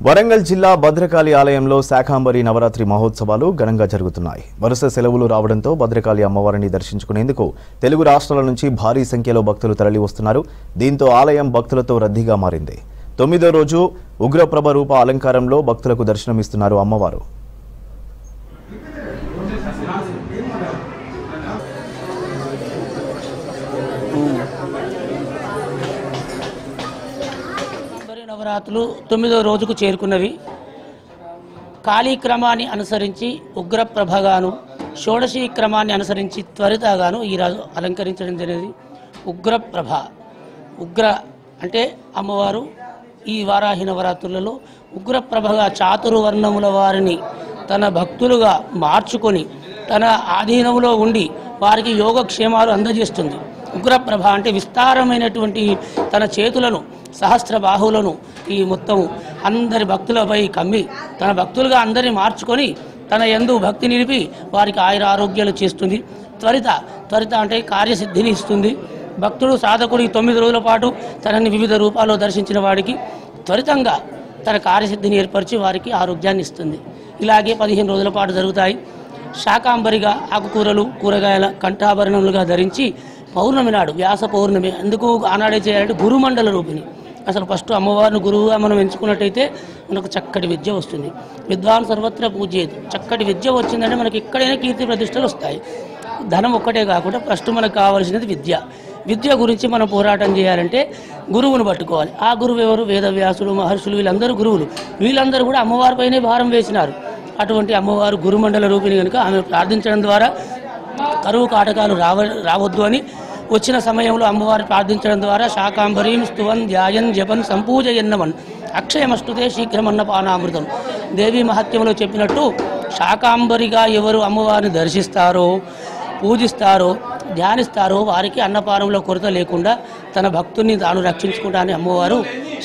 వరంగల్ జిల్లా భద్రకాళి ఆలయంలో శాకాంబరి నవరాత్రి మహోత్సవాలు ఘనంగా జరుగుతున్నాయి. వరుస సెలవులు రావడంతో భద్రకాళి అమ్మవారిని దర్శించుకునేందుకు తెలుగు రాష్ట్రాల నుంచి భారీ సంఖ్యలో భక్తులు తరలి వస్తున్నారు. దీంతో ఆలయం భక్తులతో రద్దీగా మారింది. 9వ రోజు ఉగ్రప్రభ రూప అలంకారంలో భక్తులకు దర్శనమిస్తున్నారు అమ్మవారు. నవరాత్రులు 9వ రోజుకు చేరుకున్నవి. కాళీక్రమాన్ని అనుసరించి ఉగ్రప్రభగాను, షోడశీ క్రమాన్ని అనుసరించి త్వరితగాను ఈరోజు అలంకరించడం జరిగింది. ఉగ్రప్రభ ఉగ్ర అంటే అమ్మవారు ఈ వారాహి నవరాత్రులలో ఉగ్రప్రభగా చాతుర్వర్ణముల వారిని తన భక్తులుగా మార్చుకొని తన ఆధీనంలో ఉండి వారికి యోగక్షేమాలు అందజేస్తుంది. ఉగ్రప్రభ అంటే విస్తారమైనటువంటి తన చేతులను, సహస్ర బాహువులను ఈ మొత్తం అందరి భక్తులపై కమ్మి తన భక్తులుగా అందరినీ మార్చుకొని తన యందు భక్తి నిలిపి వారికి ఆయుర ఆరోగ్యాలు చేస్తుంది. త్వరిత అంటే కార్యసిద్ధిని ఇస్తుంది. భక్తుడు సాధకుడు ఈ 9 రోజుల పాటు తనని వివిధ రూపాల్లో దర్శించిన వాడికి త్వరితంగా తన కార్యసిద్ధిని ఏర్పరిచి వారికి ఆరోగ్యాన్ని ఇస్తుంది. ఇలాగే 15 రోజుల పాటు జరుగుతాయి. శాకాంబరిగా ఆకుకూరలు, కూరగాయల కంఠాభరణములుగా ధరించి పౌర్ణమి నాడు, వ్యాస పౌర్ణమి ఎందుకు ఆనాడే చేయాలంటే గురుమండల రూపిణి. అసలు ఫస్ట్ అమ్మవారిని గురువుగా మనం ఎంచుకున్నట్టయితే మనకు చక్కటి విద్య వస్తుంది. విద్వాన్ సర్వత్ర పూజ్యేత్. చక్కటి విద్య వచ్చిందంటే మనకి ఎక్కడైనా కీర్తి ప్రతిష్టలు వస్తాయి. ధనం ఒక్కటే కాకుండా ఫస్ట్ మనకు కావాల్సినది విద్య. విద్య గురించి మనం పోరాటం చేయాలంటే గురువును పట్టుకోవాలి. ఆ గురువు ఎవరు? వేదవ్యాసులు, మహర్షులు, వీళ్ళందరూ గురువులు. వీళ్ళందరూ కూడా అమ్మవారిపైనే భారం వేసినారు. అటువంటి అమ్మవారు గురుమండల రూపిణి కనుక ఆమె ప్రార్థించడం ద్వారా కరువు కాటకాలు రావద్దు అని వచ్చిన సమయంలో అమ్మవారిని ప్రార్థించడం ద్వారా శాకాంబరీం స్తువన్ ధ్యాయన్ జపన్ సంపూజయన్నమన్ అక్షయమస్తుతే శీఘ్రమన్న పానామృతం. దేవీ మహత్యంలో చెప్పినట్టు శాకాంబరిగా ఎవరు అమ్మవారిని దర్శిస్తారో, పూజిస్తారో, ధ్యానిస్తారో వారికి అన్నపానంలో కొరత లేకుండా తన భక్తుల్ని తాను రక్షించుకుంటానని అమ్మవారు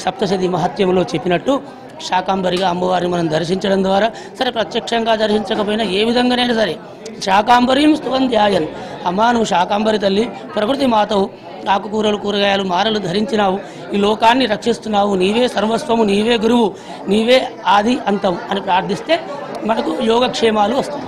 సప్తశతి మహత్యంలో చెప్పినట్టు శాకాంబరిగా అమ్మవారిని మనం దర్శించడం ద్వారా, సరే ప్రత్యక్షంగా దర్శించకపోయినా ఏ విధంగానైనా సరే శాకాంబరీం స్తువన్ ధ్యాయన్, అమ్మా నువ్వు శాకాంబరి తల్లి, ప్రకృతి మాతవు, ఆకుకూరలు, కూరగాయలు, మారలు ధరించినావు, ఈ లోకాన్ని రక్షిస్తున్నావు, నీవే సర్వస్వము, నీవే గురువు, నీవే ఆది అంతం అని ప్రార్థిస్తే మనకు యోగక్షేమాలు వస్తాయి.